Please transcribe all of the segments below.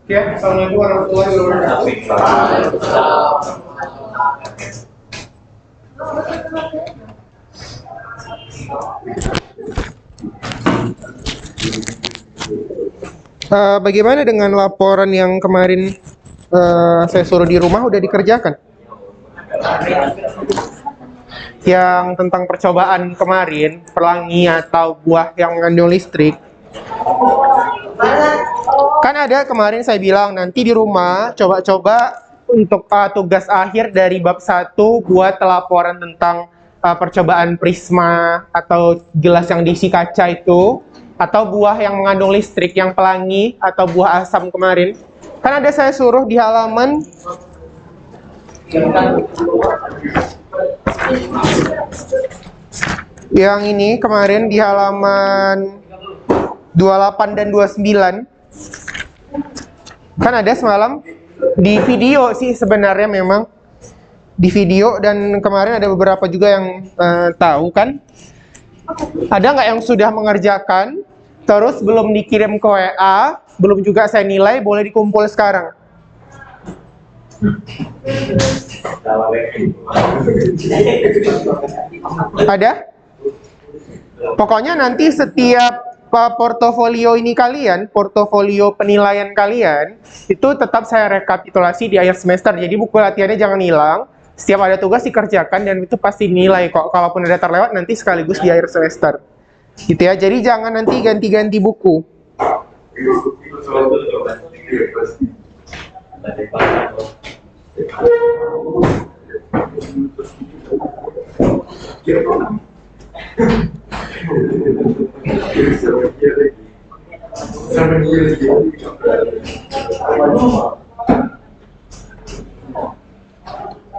Oke, assalamualaikum warahmatullahi wabarakatuh. Bagaimana dengan laporan yang kemarin saya suruh di rumah udah dikerjakan? Yang tentang percobaan kemarin, pelangi atau buah yang mengandung listrik. Kan ada kemarin saya bilang nanti di rumah coba-coba untuk tugas akhir dari bab 1 buat laporan tentang percobaan prisma atau gelas yang diisi kaca itu, atau buah yang mengandung listrik yang pelangi atau buah asam kemarin. Kan ada saya suruh di halaman yang ini kemarin di halaman 28 dan 29. Kan ada semalam di video sih sebenarnya, memang di video, dan kemarin ada beberapa juga yang tahu kan. Ada nggak yang sudah mengerjakan terus belum dikirim ke WA, belum juga saya nilai, boleh dikumpul sekarang. Ada? Pokoknya nanti setiap portofolio ini kalian, portofolio penilaian kalian, itu tetap saya rekapitulasi di akhir semester. Jadi buku latihannya jangan hilang. Setiap ada tugas dikerjakan dan itu pasti nilai kok. Kalaupun ada terlewat nanti sekaligus di akhir semester. Gitu ya. Jadi jangan nanti ganti-ganti buku.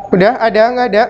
Udah ada nggak ada?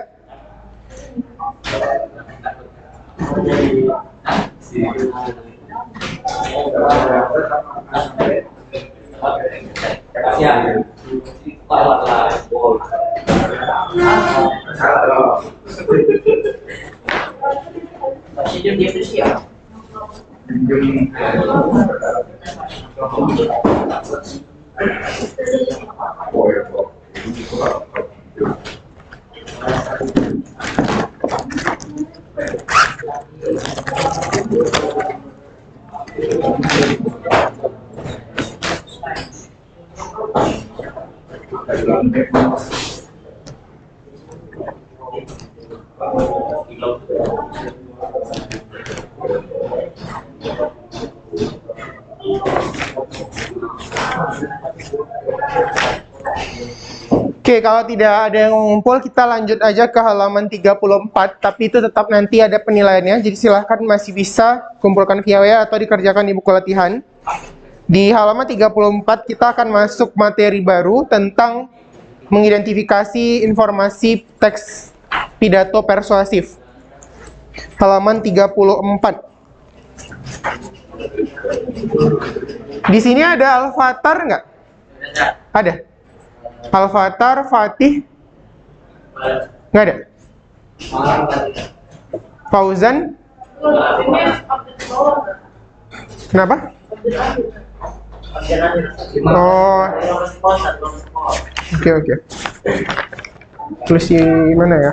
Oke, kalau tidak ada yang ngumpul, kita lanjut aja ke halaman 34, tapi itu tetap nanti ada penilaiannya, jadi silahkan masih bisa kumpulkan via WA atau dikerjakan di buku latihan. Di halaman 34 kita akan masuk materi baru tentang mengidentifikasi informasi teks pidato persuasif. Halaman 34. Di sini ada Al-Fathar nggak? Ada. Al-Fathar, Fatih? Nggak ada? Fauzan? Kenapa? Oh, oke. Tulis di mana ya?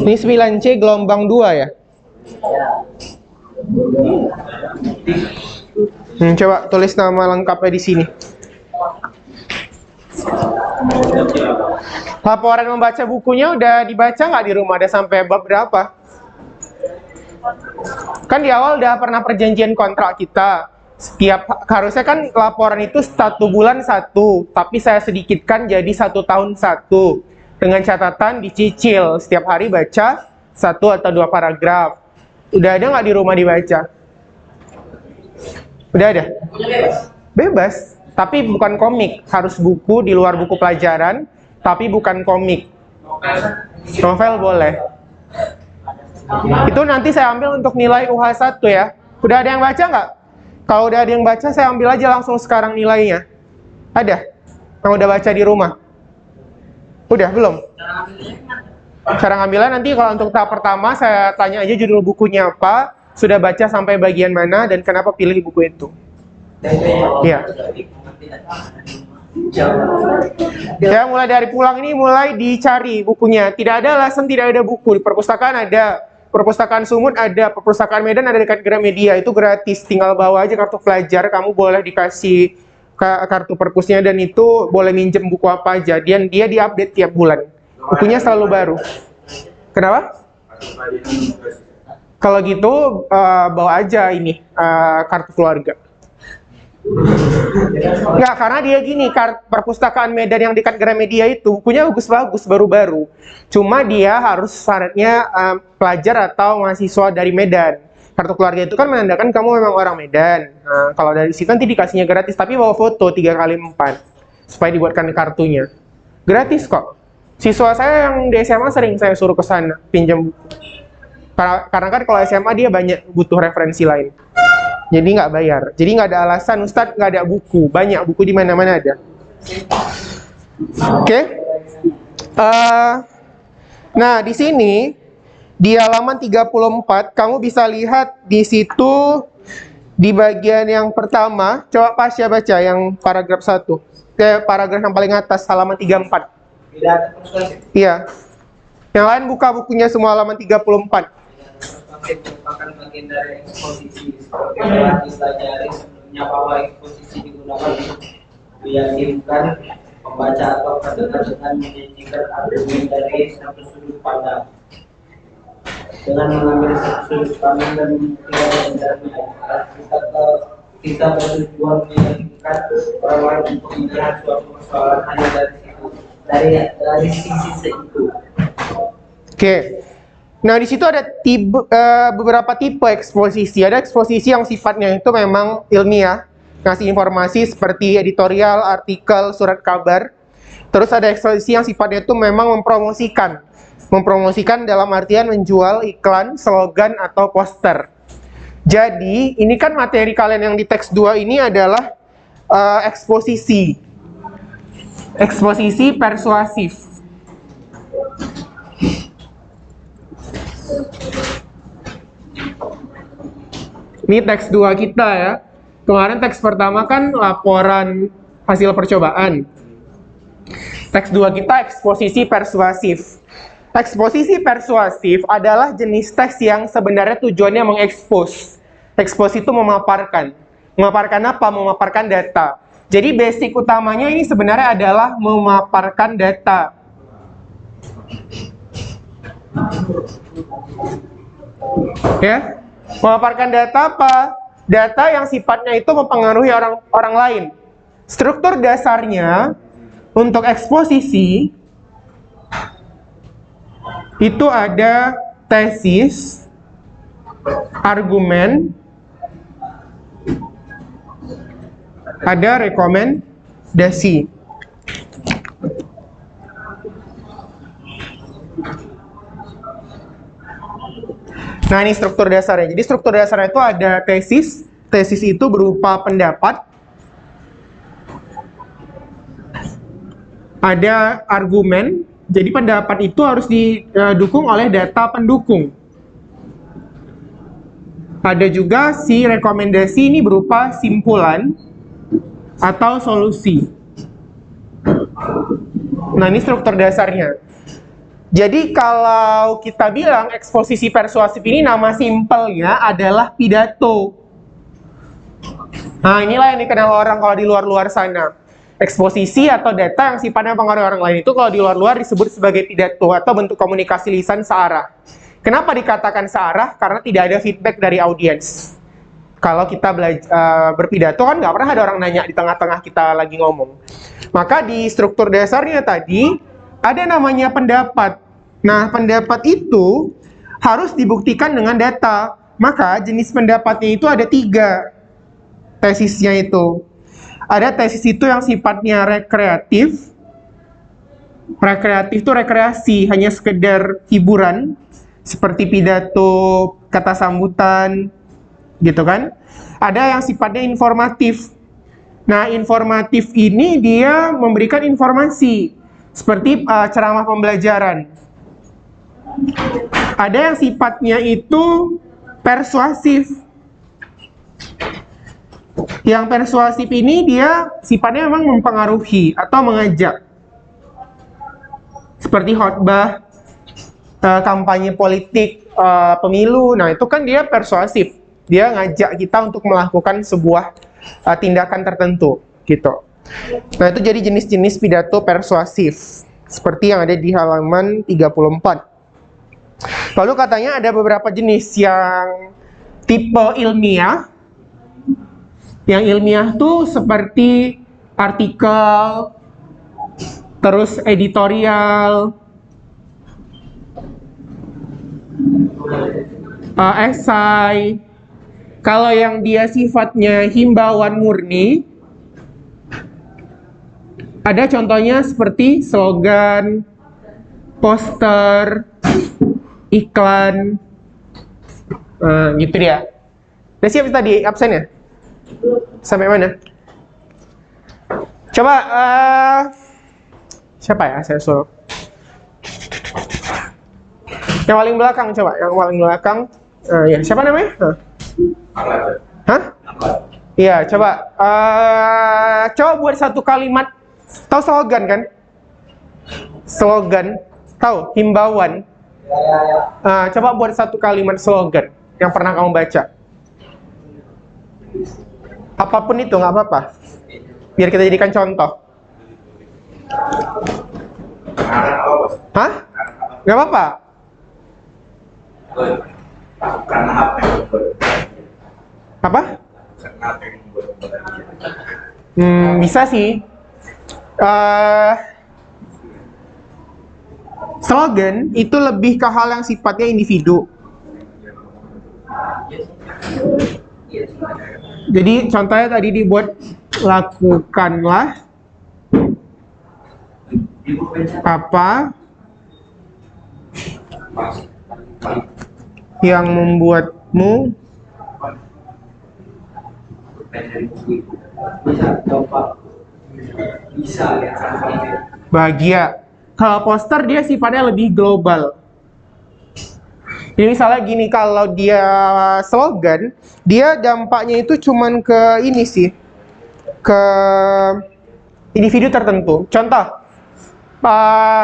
Ini 9C gelombang 2 ya? Coba tulis nama lengkapnya di sini. Laporan membaca bukunya udah dibaca nggak di rumah? Ada sampai bab berapa? Kan di awal udah pernah perjanjian kontrak kita. Harusnya kan laporan itu 1 bulan 1, tapi saya sedikitkan jadi 1 tahun 1. Dengan catatan dicicil, setiap hari baca 1 atau 2 paragraf. Udah ada nggak di rumah dibaca? Udah ada? Bebas, tapi bukan komik. Harus buku di luar buku pelajaran, tapi bukan komik. Novel boleh. Itu nanti saya ambil untuk nilai UH1 ya. Udah ada yang baca nggak? Kalau udah ada yang baca, saya ambil aja langsung sekarang nilainya. Ada? Yang udah baca di rumah? Udah, belum? Cara ngambilnya nanti kalau untuk tahap pertama, saya tanya aja judul bukunya apa, sudah baca sampai bagian mana, dan kenapa pilih buku itu. Iya. Ya, mulai dari pulang ini mulai dicari bukunya. Tidak ada alasan tidak ada buku. Di perpustakaan ada, perpustakaan Sumut ada, perpustakaan Medan ada dekat Gramedia. Itu gratis, tinggal bawa aja kartu pelajar. Kamu boleh dikasih kartu perpusnya dan itu boleh minjem buku apa aja. Dan dia diupdate tiap bulan. Bukunya selalu baru. Kenapa? Kalau gitu bawa aja ini kartu keluarga. Enggak, karena dia gini, perpustakaan Medan yang dekat Gramedia itu bukunya bagus-bagus, baru-baru. Cuma dia harus syaratnya pelajar atau mahasiswa dari Medan. Kartu keluarga itu kan menandakan kamu memang orang Medan. Nah, kalau dari situ nanti dikasihnya gratis, tapi bawa foto 3x4 supaya dibuatkan kartunya. Gratis kok. Siswa saya yang di SMA sering saya suruh ke sana pinjam buku. Karena kan kalau SMA dia banyak butuh referensi lain. Jadi nggak bayar. Jadi nggak ada alasan, Ustadz nggak ada buku. Banyak buku di mana-mana ada. Oke. Nah, di sini, di halaman 34, kamu bisa lihat di situ, di bagian yang pertama, coba Pasya baca yang paragraf 1. Paragraf yang paling atas, halaman 34. Iya. Yang lain buka bukunya semua halaman 34. Merupakan bagian dari eksposisi seperti telah dipelajari sebelumnya bahwa eksposisi digunakan untuk meyakinkan pembaca atau pendengar dengan menyajikan argumen dari satu sudut pandang dengan mengambil sudut pandang dan membuktikan kita bertujuan meyakinkan orang lain untuk melihat suatu persoalan hanya dari sisi itu. Oke. Nah, di situ ada beberapa tipe eksposisi. Ada eksposisi yang sifatnya itu memang ilmiah, ngasih informasi seperti editorial, artikel, surat kabar. Terus ada eksposisi yang sifatnya itu memang mempromosikan. Mempromosikan dalam artian menjual iklan, slogan, atau poster. Jadi, ini kan materi kalian yang di teks 2 ini adalah eksposisi. Eksposisi persuasif. Ini teks 2 kita ya. Kemarin teks pertama kan laporan hasil percobaan. Teks 2 kita eksposisi persuasif. Eksposisi persuasif adalah jenis teks yang sebenarnya tujuannya mengekspos. Ekspos itu memaparkan. Memaparkan apa? Memaparkan data. Jadi basic utamanya ini sebenarnya adalah memaparkan data. Ya, memaparkan data apa? Data yang sifatnya itu mempengaruhi orang lain. Struktur dasarnya untuk eksposisi itu ada tesis, argumen, ada rekomendasi. Nah, ini struktur dasarnya. Jadi struktur dasarnya itu ada tesis. Tesis itu berupa pendapat. Ada argumen. Jadi pendapat itu harus didukung oleh data pendukung. Ada juga si rekomendasi, ini berupa simpulan atau solusi. Nah, ini struktur dasarnya. Jadi kalau kita bilang eksposisi persuasif ini nama simpelnya adalah pidato. Nah, inilah yang dikenal orang kalau di luar-luar sana. Eksposisi atau data yang sifatnya mempengaruhi orang lain itu kalau di luar-luar disebut sebagai pidato atau bentuk komunikasi lisan searah. Kenapa dikatakan searah? Karena tidak ada feedback dari audiens. Kalau kita berpidato kan nggak pernah ada orang nanya di tengah-tengah kita lagi ngomong. Maka di struktur dasarnya tadi ada namanya pendapat. Nah, pendapat itu harus dibuktikan dengan data. Maka jenis pendapatnya itu ada 3 tesisnya itu. Ada tesis itu yang sifatnya rekreatif. Rekreatif itu rekreasi, hanya sekedar hiburan. Seperti pidato, kata sambutan, gitu kan? Ada yang sifatnya informatif. Nah, informatif ini dia memberikan informasi seperti ceramah pembelajaran. Ada yang sifatnya itu persuasif. Yang persuasif ini dia sifatnya memang mempengaruhi atau mengajak. Seperti khotbah, kampanye politik, pemilu. Nah, itu kan dia persuasif. Dia ngajak kita untuk melakukan sebuah tindakan tertentu, gitu. Nah, itu jadi jenis-jenis pidato persuasif. Seperti yang ada di halaman 34. Lalu katanya ada beberapa jenis yang tipe ilmiah. Yang ilmiah tuh seperti artikel, terus editorial, esai. Kalau yang dia sifatnya himbauan murni, ada contohnya seperti slogan, poster, iklan, gitu dia. Udah siap tadi absennya? Sampai mana? Coba, siapa ya saya suruh? Yang paling belakang coba, yang paling belakang. Ya, siapa namanya? Hah? Iya, coba. Coba buat satu kalimat. Tahu slogan kan? Slogan, tahu? Himbauan. Coba buat satu kalimat slogan yang pernah kamu baca. Apapun itu, nggak apa-apa. Biar kita jadikan contoh. Hah? Nggak apa-apa. Karena apa yang membuat? Apa? Karena apa yang membuat? Bisa sih. Slogan itu lebih ke hal yang sifatnya individu. Jadi contohnya tadi dibuat lakukanlah apa yang membuatmu bahagia. Kalau poster dia sifatnya lebih global. Jadi misalnya gini, kalau dia slogan, dia dampaknya itu cuman ke ini sih, ke individu tertentu. Contoh,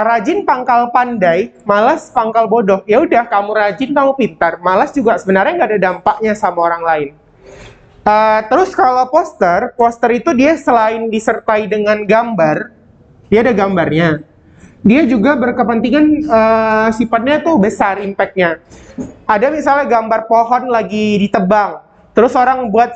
rajin pangkal pandai, malas pangkal bodoh. Ya udah, kamu rajin, kamu pintar. Malas juga sebenarnya nggak ada dampaknya sama orang lain. Terus kalau poster itu dia selain disertai dengan gambar, dia ada gambarnya. Dia juga berkepentingan sifatnya tuh besar impact-nya. Ada misalnya gambar pohon lagi ditebang, terus orang buat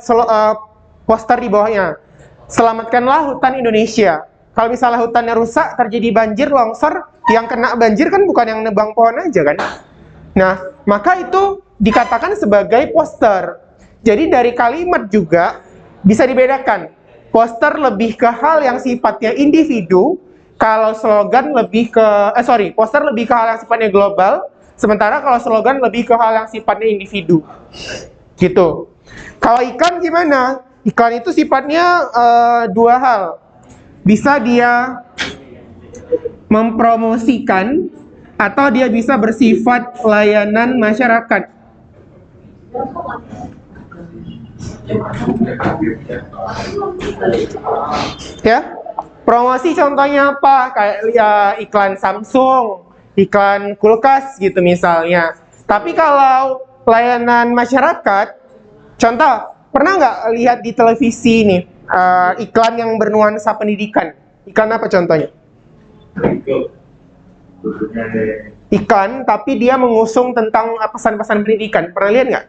poster di bawahnya. Selamatkanlah hutan Indonesia. Kalau misalnya hutannya rusak, terjadi banjir, longsor, yang kena banjir kan bukan yang nebang pohon aja kan. Nah, maka itu dikatakan sebagai poster. Jadi dari kalimat juga bisa dibedakan. Poster lebih ke hal yang sifatnya individu, kalau slogan lebih ke, poster lebih ke hal yang sifatnya global, sementara kalau slogan lebih ke hal yang sifatnya individu. Gitu. Kalau iklan gimana? Iklan itu sifatnya dua hal. Bisa dia mempromosikan, atau dia bisa bersifat layanan masyarakat. Ya, promosi contohnya apa? Kayak ya, iklan Samsung, iklan kulkas gitu misalnya. Tapi kalau layanan masyarakat, contoh, pernah nggak lihat di televisi ini iklan yang bernuansa pendidikan? Iklan apa contohnya? Iklan, tapi dia mengusung tentang pesan-pesan pendidikan. Pernah lihat nggak?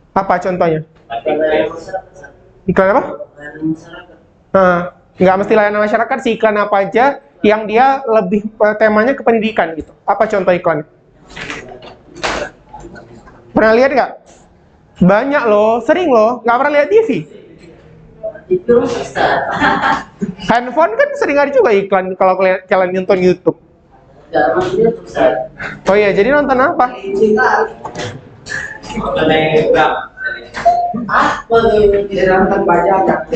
Apa contohnya? Iklan apa? Nggak mesti layanan masyarakat sih, iklan apa aja yang dia lebih temanya ke pendidikan gitu. Apa contoh iklan? Pernah lihat nggak? Banyak loh, sering loh. Nggak pernah lihat TV? Itu bisa. Handphone kan sering ada juga iklan kalau kalian nonton YouTube. Nggak, maksudnya susah. Oh iya, jadi nonton apa? Telegram. Apa tuh? Telegram kan baca kan.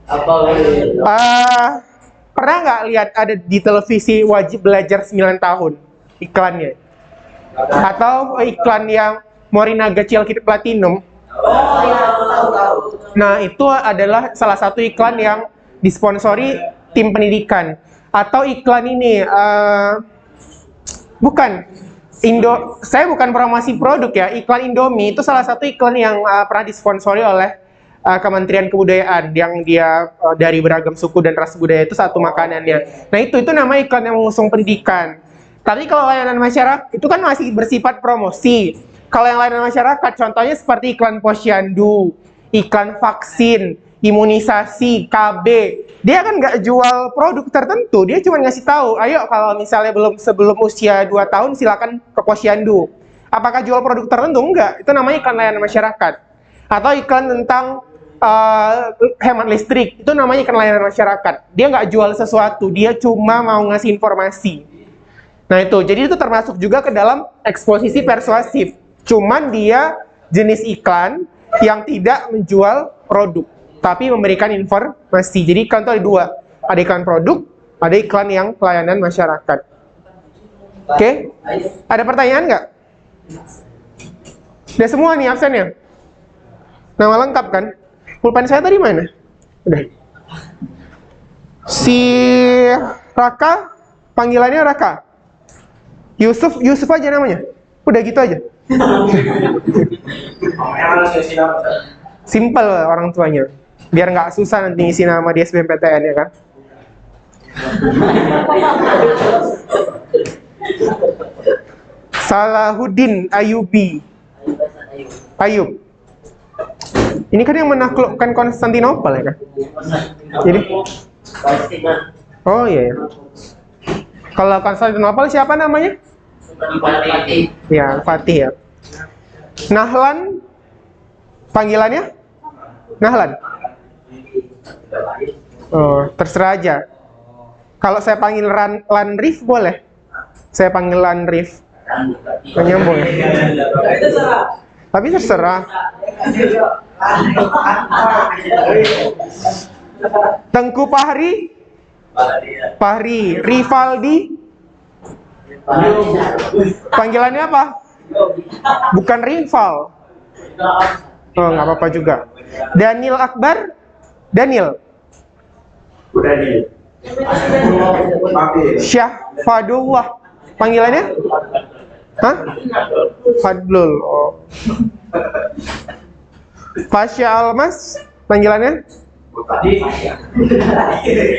Apa tuh? Pernah nggak lihat ada di televisi wajib belajar 9 tahun iklannya? Atau iklan yang Morinaga Cilkit Platinum? Oh ya, tahu. Nah, itu adalah salah satu iklan yang disponsori tim pendidikan. Atau iklan ini, bukan, saya bukan promosi produk ya, iklan Indomie itu salah satu iklan yang pernah disponsori oleh Kementerian Kebudayaan yang dia dari beragam suku dan ras budaya itu satu makanannya. Nah, itu nama iklan yang mengusung pendidikan. Tapi kalau layanan masyarakat itu kan masih bersifat promosi. Kalau yang layanan masyarakat contohnya seperti iklan Posyandu, iklan vaksin, imunisasi, KB. Dia kan nggak jual produk tertentu, dia cuma ngasih tahu, ayo kalau misalnya sebelum usia 2 tahun silakan ke Posyandu. Apakah jual produk tertentu? Enggak, itu namanya iklan layanan masyarakat. Atau iklan tentang hemat listrik, itu namanya iklan layanan masyarakat. Dia nggak jual sesuatu, dia cuma mau ngasih informasi. Nah itu, jadi itu termasuk juga ke dalam eksposisi persuasif. Cuman dia jenis iklan yang tidak menjual produk, tapi memberikan informasi. Jadi iklan itu ada dua, ada iklan produk, ada iklan yang pelayanan masyarakat. Oke? Ada pertanyaan nggak? Udah semua nih absennya? Nama lengkap kan? Pulpen saya tadi mana? Udah. Si Raka, panggilannya Raka. Yusuf aja namanya. Udah gitu aja. Simple orang tuanya. Biar nggak susah nanti ngisi nama di SBMPTN ya kan. Salahuddin Ayyubi. Ayub. Ini kan yang menaklukkan Konstantinopel ya kan? Jadi, oh iya. Kalau Konstantinopel siapa namanya? Ya, Fatih ya. Nahlan, panggilannya? Nahlan. Oh, terserah aja. Kalau saya panggil Lanrif boleh? Saya panggil Lanrif. Nggak nyambung ya? Tapi terserah. Tengku Fahri, Rivaldi, panggilannya apa? Bukan rival. Oh, nggak apa-apa juga. Daniel Akbar, Daniel. Syahfadullah, panggilannya? Hah? Fadlul. Oh. Pasha Almas, panggilannya?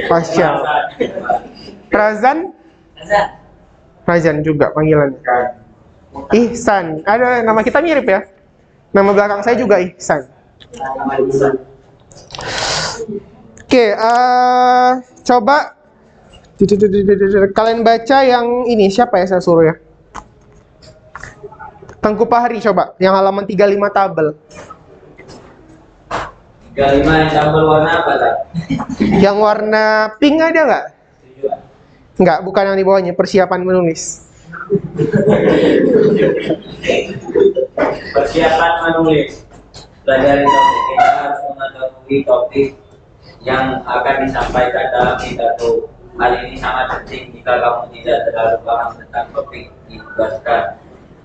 Pasha. Razan juga panggilannya. Ihsan. Ada nama kita mirip ya? Nama belakang saya juga Ihsan. Oke, coba kalian baca yang ini, siapa ya saya suruh ya? Tengku Fahri coba, yang halaman 35 tabel. 35 yang tabel warna apa, tak? Yang warna pink ada nggak? Nggak, bukan yang di bawahnya, persiapan menulis. Persiapan menulis. Pelajari topik. Kita harus mengetahui topik yang akan disampaikan dalam pidato. Hal ini sangat penting jika kamu tidak terlalu paham tentang topik ditugaskan.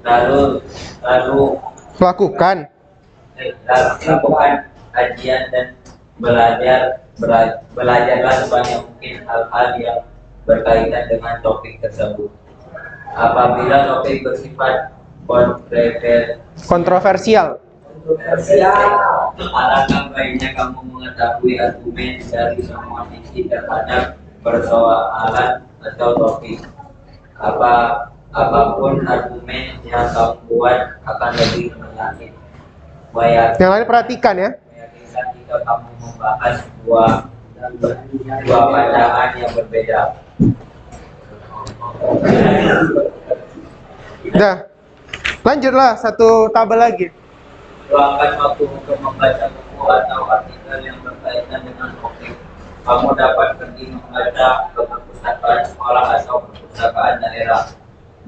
Lalu Lakukan. lakukan kajian dan belajarlah sebanyak mungkin hal-hal yang berkaitan dengan topik tersebut. Apabila topik bersifat Kontroversial. alangkah baiknya kamu mengetahui argumen dari semua sisi terhadap persoalan atau topik. Apapun argumen yang kamu buat akan lebih meyakinkan. Yang lain perhatikan ya. Meyakinkan jika kamu membahas dua pandangan yang berbeda. Udah. Lanjutlah satu tabel lagi. Luangkan waktu untuk membaca buku atau artikel yang berkaitan dengan topik. Kamu dapat pergi membaca ke perpustakaan sekolah atau perpustakaan daerah.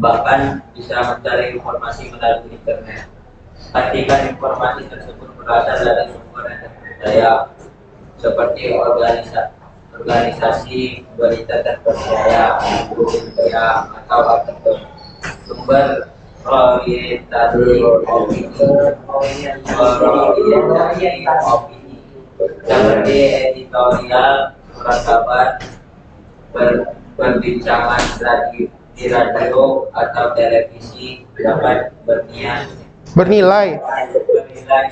bahkan bisa mencari informasi melalui internet. Pastikan informasi tersebut berasal dari sumber yang terpercaya seperti organisasi berita terpercaya, media atau artikel. Sumber orientasi opini seperti editorial, surat kabar, perbincangan di radio atau televisi dapat bernilai untuk menemukan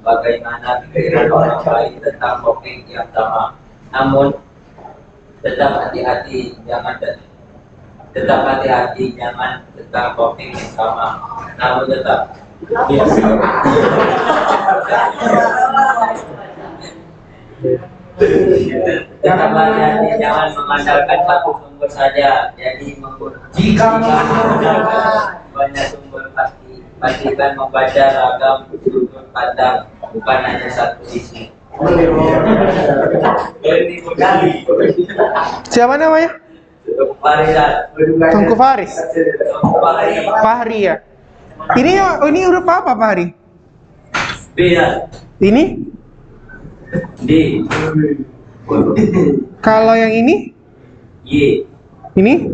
bagaimana pikiran orang lain tentang topik yang sama. Namun tetap hati-hati jangan tentang topik yang sama. Namun tetap Tetap hati-hati, jangan mengandalkan satu sumber saja. Jadi jika mengandalkan banyak sumber, pastikan membaca ragam sudut pandang, bukan hanya satu sisi. Siapa namanya? Tungku Faris. Fahri ya. Ini huruf apa Fahri? B ya. Ini? D. Kalau yang ini? Y. Ini?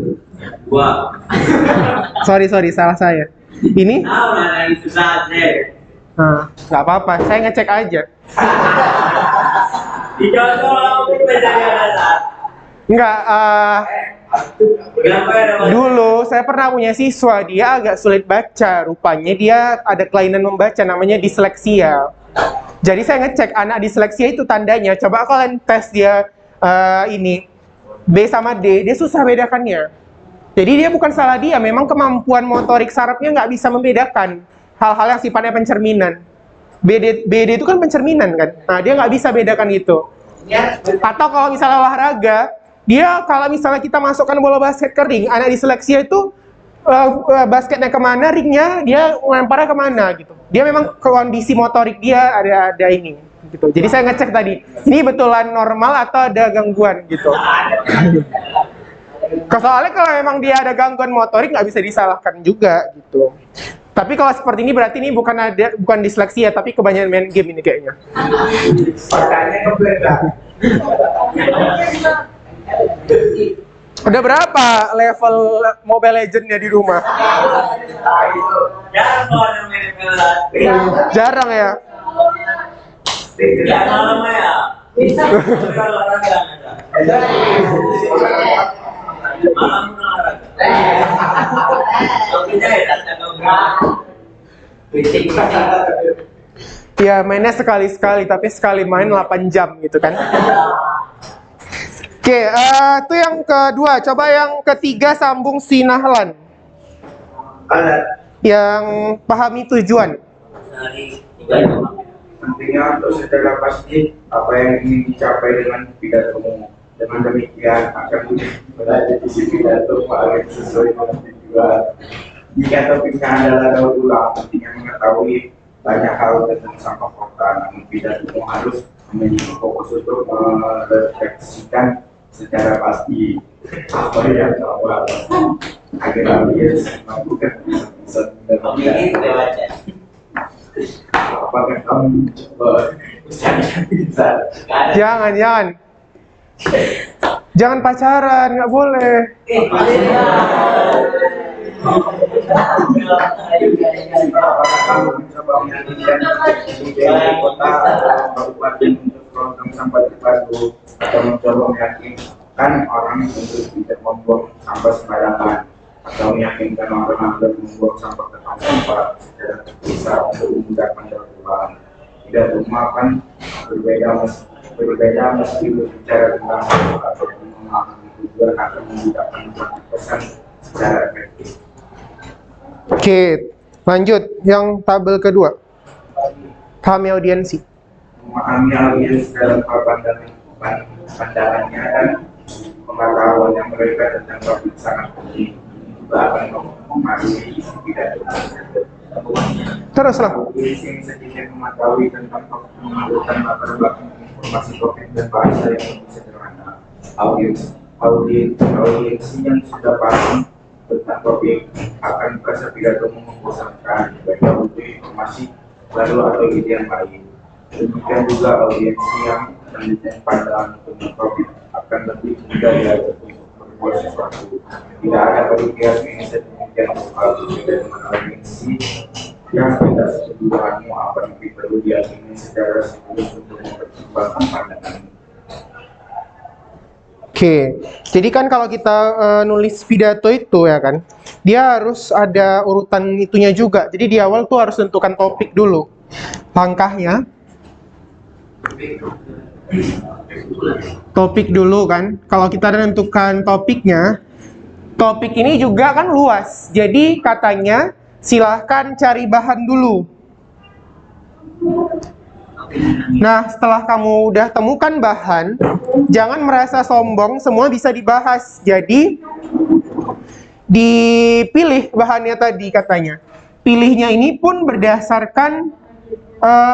Gua. Sorry, salah saya. Ini? Nah, itu saja. Nah, nggak apa-apa, saya ngecek aja. Enggak, dulu saya pernah punya siswa, dia agak sulit baca. Rupanya dia ada kelainan membaca, namanya disleksia. Jadi saya ngecek anak disleksia itu tandanya. Coba kalian tes dia ini B sama D, dia susah bedakannya. Jadi dia bukan salah dia, memang kemampuan motorik sarafnya nggak bisa membedakan hal-hal yang sifatnya pencerminan. BD itu kan pencerminan kan, nah dia nggak bisa bedakan itu. Atau kalau misalnya olahraga, dia kalau misalnya kita masukkan bola basket ke ring, anak disleksia itu basketnya kemana, ringnya dia lemparnya kemana gitu. Dia memang kondisi motorik dia ada ini gitu. Jadi saya ngecek tadi, ini betulan normal atau ada gangguan gitu. Soalnya kalau memang dia ada gangguan motorik nggak bisa disalahkan juga gitu. Tapi kalau seperti ini berarti ini bukan disleksia tapi kebanyakan main game ini kayaknya. Makanya kebetulan. Udah berapa level Mobile Legends-nya di rumah? Jarang ya? Ya mainnya sekali-sekali, tapi sekali main 8 jam gitu kan. Oke, itu yang kedua. Coba yang ketiga sambung sinahlan. Yang pahami tujuan. Pentingnya untuk secara pasti apa yang ingin dicapai dengan pidatomu. Dengan demikian akan berada di sisi pidato paling sesuai dengan tujuan. Jika topiknya adalah daur ulang, pentingnya mengetahui banyak hal tentang sampah kota. Namun pidatomu harus memiliki fokus untuk merefleksikan secara pasti apa yang awal agar audiens melakukan bisa apakah kamu coba jangan pacaran, nggak boleh. Apakah kamu mencoba meyakinkan di kota atau kabupaten untuk program sampah terpadu atau mencoba meyakinkan orang untuk tidak membuang sampah sembarangan atau meyakinkan orang agar membuang sampah ke tempat sampah secara terpisah untuk memudahkan daur ulang. Tidak semua kan berbeda meski berbicara tentang sampah atau memahami tujuan akan memudahkan pesan secara efektif. Oke, lanjut yang tabel kedua. Pahami audiensi. Memahami audiens dalam pandangannya dan pengetahuan yang mereka tentang topik sangat penting juga akan mempengaruhi isi pidato. Teruslah. Audiens yang sedikit mengetahui tentang topik memerlukan latar belakang informasi topik dan bahasa yang lebih sederhana. Audiens yang sudah paham tentang topik akan merasa pidato membosankan, mereka butuh informasi baru atau ide yang lain. Demikian juga audiensi yang mendukung pandangan tentang topik akan lebih mudah diajak untuk berbuat sesuatu. Tidak ada pemikiran ini sedemikian rupa berbeda dengan audiensi yang tidak sesuatu apa yang perlu diyakini secara serius untuk mempertimbangkan pandangan. Oke, jadi kan kalau kita nulis pidato itu ya kan, dia harus ada urutan itunya juga. Jadi di awal tuh harus tentukan topik dulu, langkahnya. Topik dulu kan, kalau kita ada tentukan topiknya, topik ini juga kan luas. Jadi katanya silahkan cari bahan dulu. Nah, setelah kamu udah temukan bahan, jangan merasa sombong, semua bisa dibahas. Jadi, dipilih bahannya tadi katanya. Pilihnya ini pun berdasarkan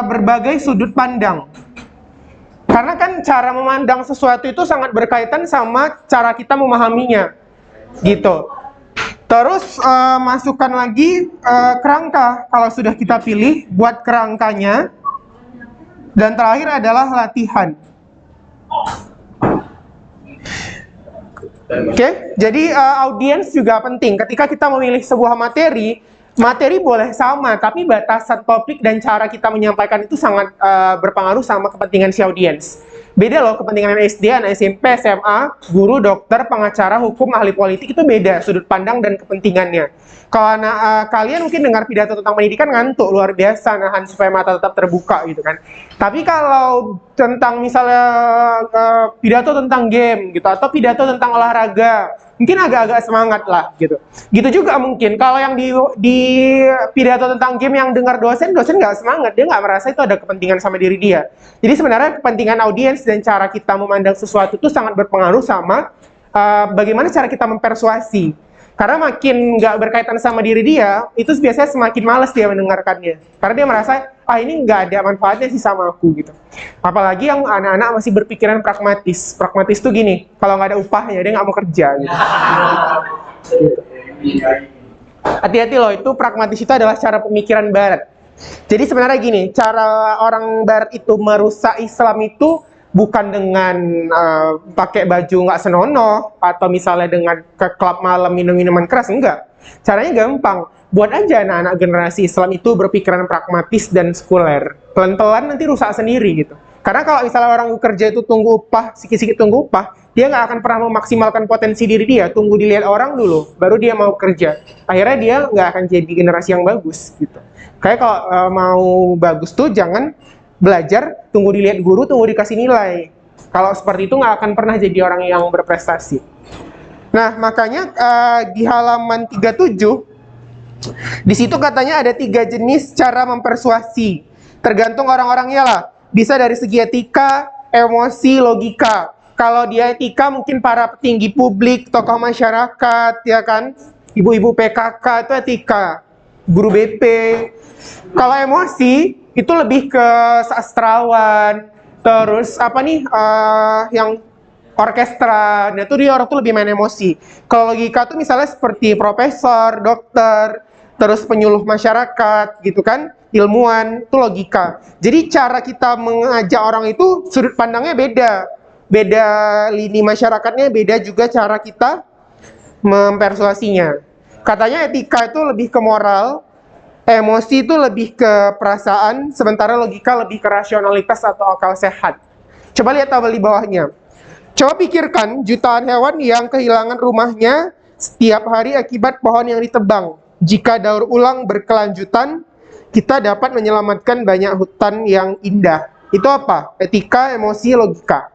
berbagai sudut pandang. Karena kan cara memandang sesuatu itu sangat berkaitan sama cara kita memahaminya. Gitu. Terus, masukkan lagi kerangka. Kalau sudah kita pilih, buat kerangkanya. Dan terakhir adalah latihan. Oke, jadi audiens juga penting. Ketika kita memilih sebuah materi, materi boleh sama, tapi batasan topik dan cara kita menyampaikan itu sangat berpengaruh sama kepentingan si audiens. Beda loh kepentingan SD, anak SMP, SMA, guru, dokter, pengacara, hukum, ahli politik itu beda sudut pandang dan kepentingannya. Kalau anak kalian mungkin dengar pidato tentang pendidikan ngantuk luar biasa, nahan supaya mata tetap terbuka gitu kan. Tapi kalau tentang misalnya pidato tentang game gitu atau pidato tentang olahraga, mungkin agak-agak semangat lah gitu. Gitu juga mungkin kalau yang di pidato tentang game yang dengar dosen nggak semangat, dia nggak merasa itu ada kepentingan sama diri dia. Jadi sebenarnya kepentingan audiens dan cara kita memandang sesuatu itu sangat berpengaruh sama bagaimana cara kita mempersuasi. Karena makin nggak berkaitan sama diri dia, itu biasanya semakin malas dia mendengarkannya. Karena dia merasa, ini nggak ada manfaatnya sih sama aku gitu. Apalagi yang anak-anak masih berpikiran pragmatis. Pragmatis tuh gini, kalau nggak ada upahnya dia nggak mau kerja gitu. Hati-hati loh, itu pragmatis itu adalah cara pemikiran Barat. Jadi sebenarnya gini, cara orang Barat itu merusak Islam itu bukan dengan pakai baju nggak senonoh atau misalnya dengan ke klub malam minum minuman keras, enggak. Caranya gampang, buat aja anak-anak generasi Islam itu berpikiran pragmatis dan sekuler. Pelan-pelan nanti rusak sendiri gitu. Karena kalau misalnya orang kerja itu tunggu upah, sikit-sikit tunggu upah, dia nggak akan pernah memaksimalkan potensi diri dia. Tunggu dilihat orang dulu, baru dia mau kerja. Akhirnya dia nggak akan jadi generasi yang bagus gitu. Kayak kalau mau bagus tuh jangan belajar, tunggu dilihat guru, tunggu dikasih nilai. Kalau seperti itu nggak akan pernah jadi orang yang berprestasi. Nah, makanya di halaman 37, di situ katanya ada 3 jenis cara mempersuasi. Tergantung orang-orangnya lah. Bisa dari segi etika, emosi, logika. Kalau dia etika mungkin para petinggi publik, tokoh masyarakat, ya kan? Ibu-ibu PKK itu etika. Guru BP. Kalau emosi, itu lebih ke sastrawan, terus apa nih, yang orkestra, nah itu dia orang tuh lebih main emosi. Kalau logika tuh misalnya seperti profesor, dokter, terus penyuluh masyarakat, gitu kan, ilmuwan, itu logika. Jadi cara kita mengajak orang itu sudut pandangnya beda. Beda lini masyarakatnya, beda juga cara kita mempersuasinya. Katanya etika itu lebih ke moral, emosi itu lebih ke perasaan, sementara logika lebih ke rasionalitas atau akal sehat. Coba lihat tabel di bawahnya. Coba pikirkan jutaan hewan yang kehilangan rumahnya setiap hari akibat pohon yang ditebang. Jika daur ulang berkelanjutan, kita dapat menyelamatkan banyak hutan yang indah. Itu apa? Etika, emosi, logika.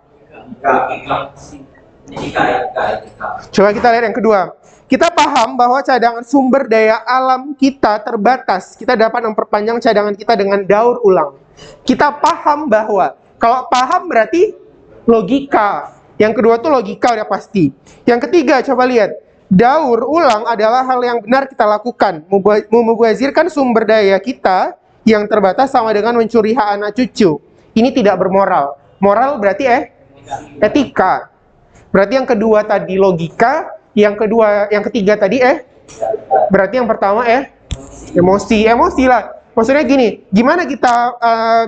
Coba kita lihat yang kedua. Kita paham bahwa cadangan sumber daya alam kita terbatas. Kita dapat memperpanjang cadangan kita dengan daur ulang. Kita paham bahwa, kalau paham berarti logika. Yang kedua tuh logika udah pasti. Yang ketiga, coba lihat. Daur ulang adalah hal yang benar kita lakukan. Memubazirkan sumber daya kita yang terbatas sama dengan mencuri hak anak cucu. Ini tidak bermoral. Moral berarti etika. Berarti yang kedua tadi logika, yang ketiga tadi Berarti yang pertama emosi lah. Maksudnya gini, gimana kita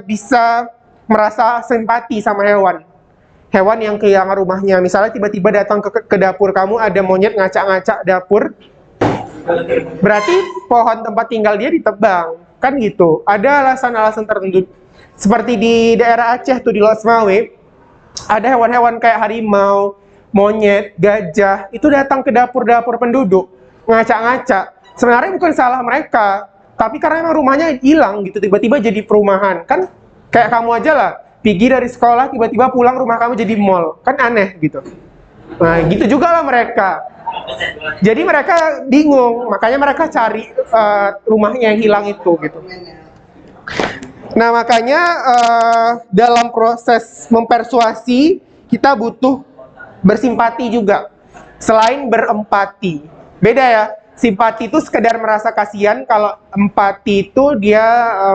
bisa merasa simpati sama hewan? Hewan yang kehilangan rumahnya, misalnya tiba-tiba datang ke dapur kamu, ada monyet ngacak-ngacak dapur, berarti pohon tempat tinggal dia ditebang, kan gitu. Ada alasan-alasan tertentu. Seperti di daerah Aceh tuh, di Losmawe, ada hewan-hewan kayak harimau, monyet, gajah, itu datang ke dapur-dapur penduduk, ngacak-ngacak. Sebenarnya bukan salah mereka, tapi karena emang rumahnya hilang gitu, tiba-tiba jadi perumahan. Kan kayak kamu aja lah, pergi dari sekolah, tiba-tiba pulang rumah kamu jadi mall. Kan aneh gitu. Nah, gitu juga lah mereka. Jadi mereka bingung, makanya mereka cari rumahnya yang hilang itu gitu. Nah, makanya dalam proses mempersuasi, kita butuh bersimpati juga. Selain berempati. Beda ya, simpati itu sekedar merasa kasihan, kalau empati itu dia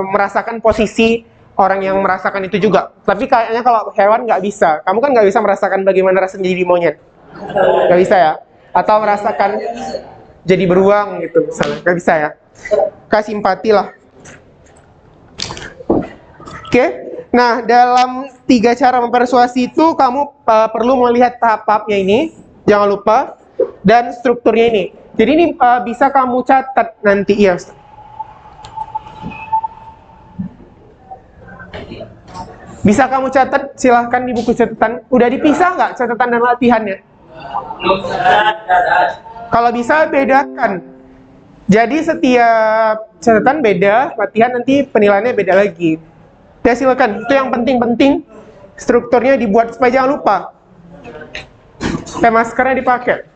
merasakan posisi orang yang merasakan itu juga. Tapi kayaknya kalau hewan nggak bisa. Kamu kan nggak bisa merasakan bagaimana rasanya jadi monyet. Nggak bisa ya? Atau merasakan jadi beruang gitu misalnya. Nggak bisa ya? Kasih simpati lah. Oke? Nah, dalam 3 cara mempersuasi itu, kamu perlu melihat tahap-tahapnya ini. Jangan lupa. Dan strukturnya ini. Jadi ini bisa kamu catat nanti. Ya, bisa kamu catat, silahkan di buku catatan. Udah dipisah nggak catatan dan latihannya? Kalau bisa, bedakan. Jadi setiap catatan beda, latihan nanti penilaiannya beda lagi. Ya silakan, itu yang penting-penting. Strukturnya dibuat supaya jangan lupa. Maskernya dipakai.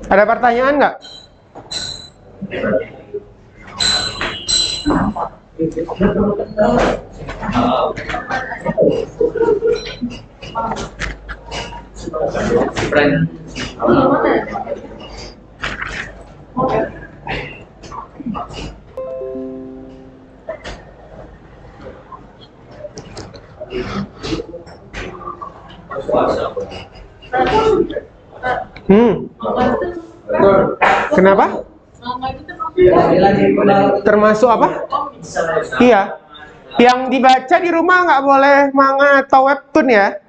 Ada pertanyaan nggak? Kenapa? Termasuk apa? Iya. Yang dibaca di rumah nggak boleh manga atau webtoon ya.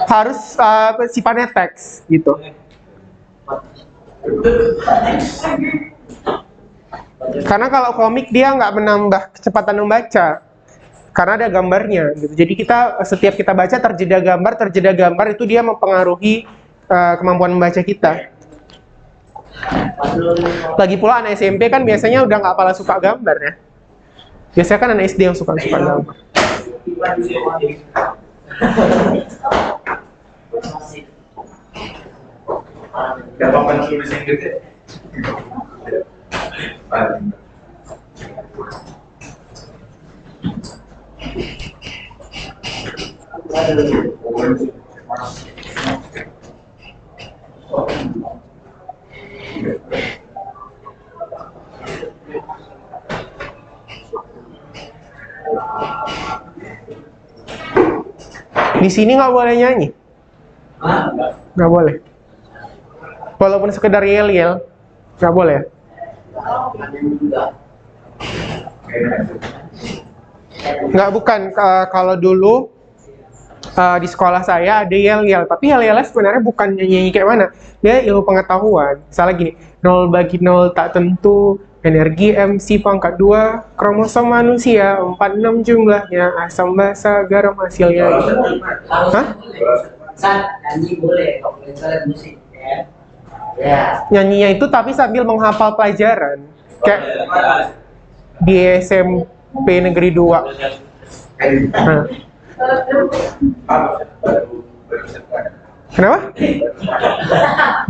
Harus sifatnya teks gitu. Karena kalau komik dia nggak menambah kecepatan membaca. Karena ada gambarnya gitu. Jadi setiap kita baca terjeda gambar itu dia mempengaruhi kemampuan membaca kita. Lagi pula anak SMP kan biasanya udah nggak pala suka gambar ya. Biasanya kan anak SD yang suka gambar. Gampang tulis yang gede. Di sini nggak boleh nyanyi. Nggak boleh. Walaupun sekedar yel-yel, nggak boleh. Nggak, bukan. Kalau dulu di sekolah saya ada yel-yel, tapi yel-yelnya sebenarnya bukan nyanyi kayak mana. Dia ilmu pengetahuan. Misalnya gini, 0 bagi 0 tak tentu, energi MC pangkat 2, kromosom manusia 46 jumlahnya, asam basa garam hasilnya. Hah? Nyanyi boleh, kalau misalnya musik ya. Ya. Nyanyinya itu tapi sambil menghafal pelajaran. Kayak di SMP Negeri 2. Nah. Kenapa?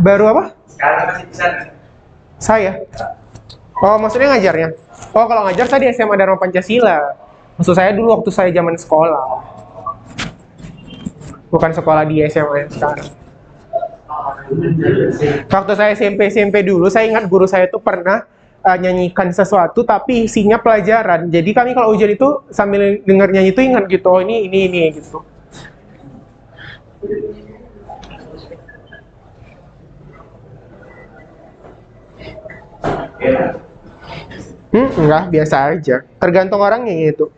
Baru apa? Sekarang masih di sana. Saya? Oh, maksudnya ngajarnya? Oh, kalau ngajar saya di SMA Dharma Pancasila. Maksud saya dulu waktu saya zaman sekolah. Bukan sekolah di SMA yang sekarang. Waktu saya SMP dulu, saya ingat guru saya tuh pernah nyanyikan sesuatu tapi isinya pelajaran. Jadi kami kalau ujian itu sambil denger nyanyi itu ingat gitu, oh ini gitu. Enggak, biasa aja. Tergantung orangnya itu.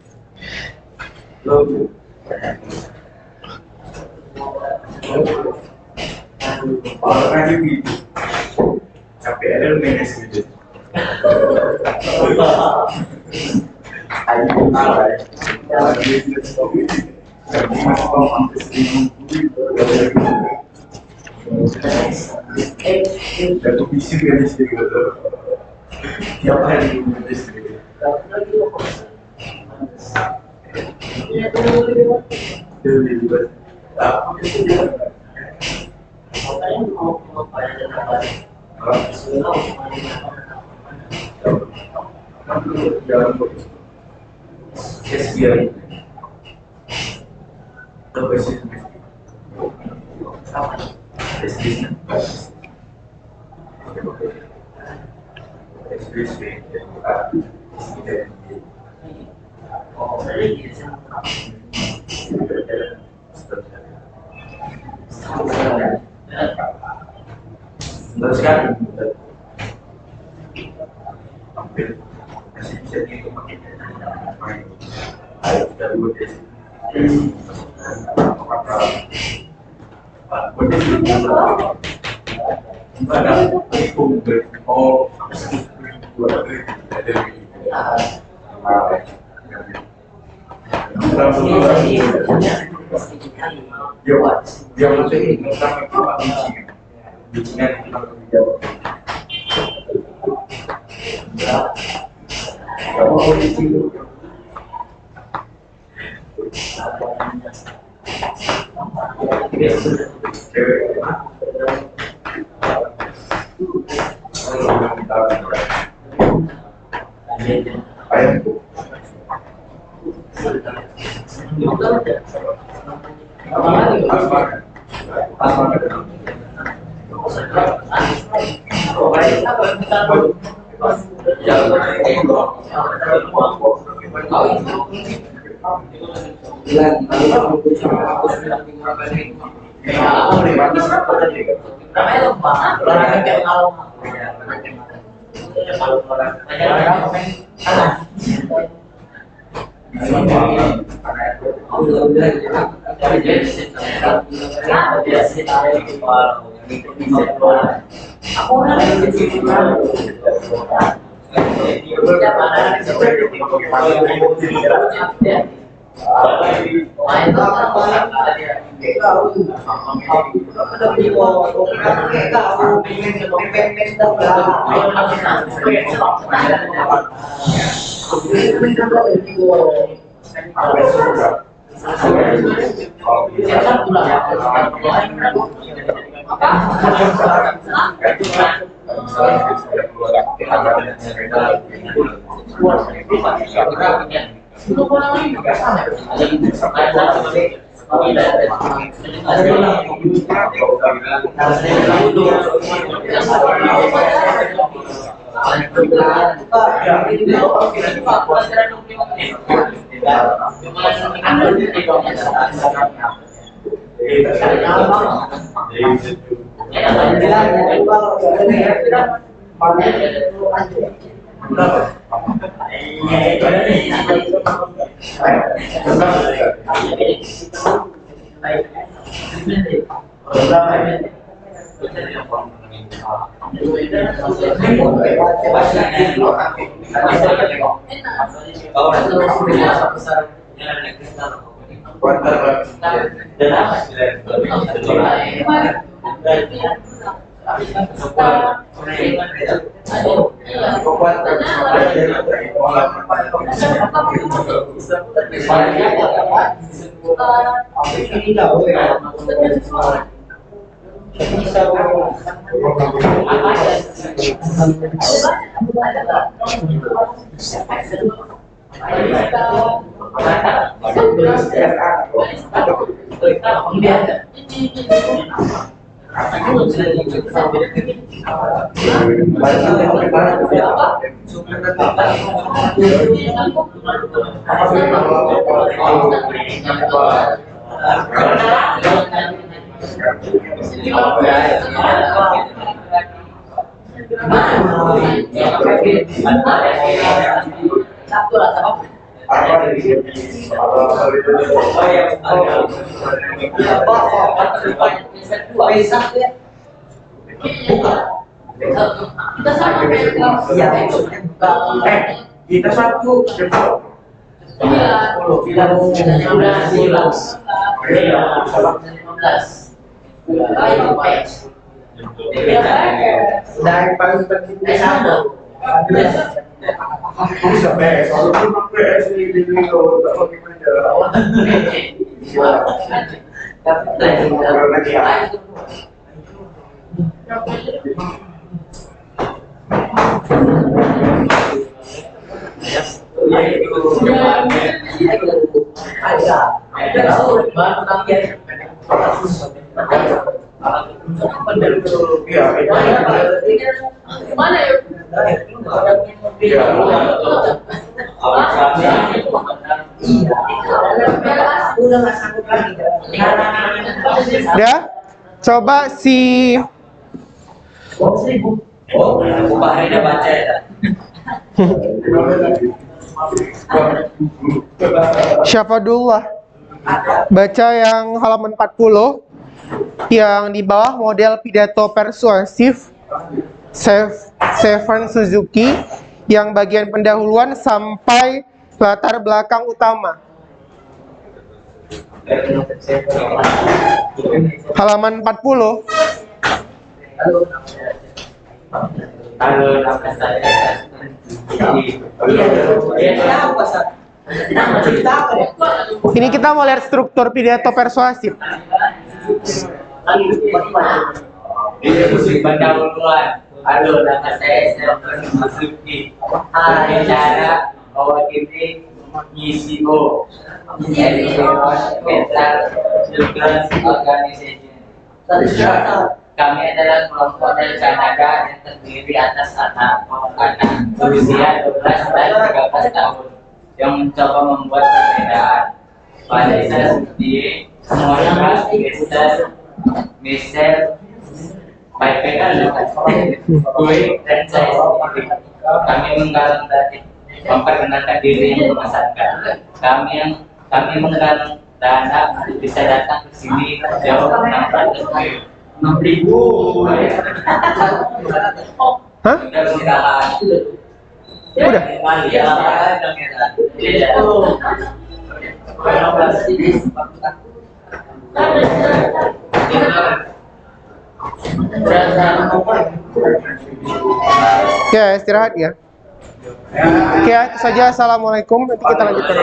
Olahraga gitu. Sampai ada lumayan gitu. Ayo kalah. Satu visi kan di sini gitu. Tiap hari di sini. Terus kan hampir masih bisa dihitung pakai ayo kita buat deh oh dia masuk ini sampai bijinan kita jawab. Satu lah, sama. Kita satu. Nah, yang paling penting sama. Bisa PS, walaupun PS ini kalau tak pakai Mana yuk? Udah? Coba si Oh, Bahrinya baca ya. Syafadullah baca yang halaman 40 yang di bawah model pidato persuasif Seven Suzuki yang bagian pendahuluan sampai latar belakang utama. Halaman 40. Halo, nama saya. Ini kita mau lihat struktur pidato persuasif. Ini musik pendahuluan. Halo, nama saya Seven Suzuki. Bicara mewakili ICO, Mental Children's Organization. Kami adalah kelompok dari Kanada yang terdiri atas anak-anak berusia 12 dan 13 tahun yang mencoba membuat perbedaan. Pada saya sendiri, Monica, Esther, Michelle, baik-baik gue dan saya sendiri. Kami menggalang dari memperkenalkan diri yang memesankan. Kami menggalang dana untuk bisa datang ke sini jauh 6.000. Hah? Udah? Ya, istirahat ya. Oke, itu saja. Assalamualaikum. Nanti kita lanjutkan.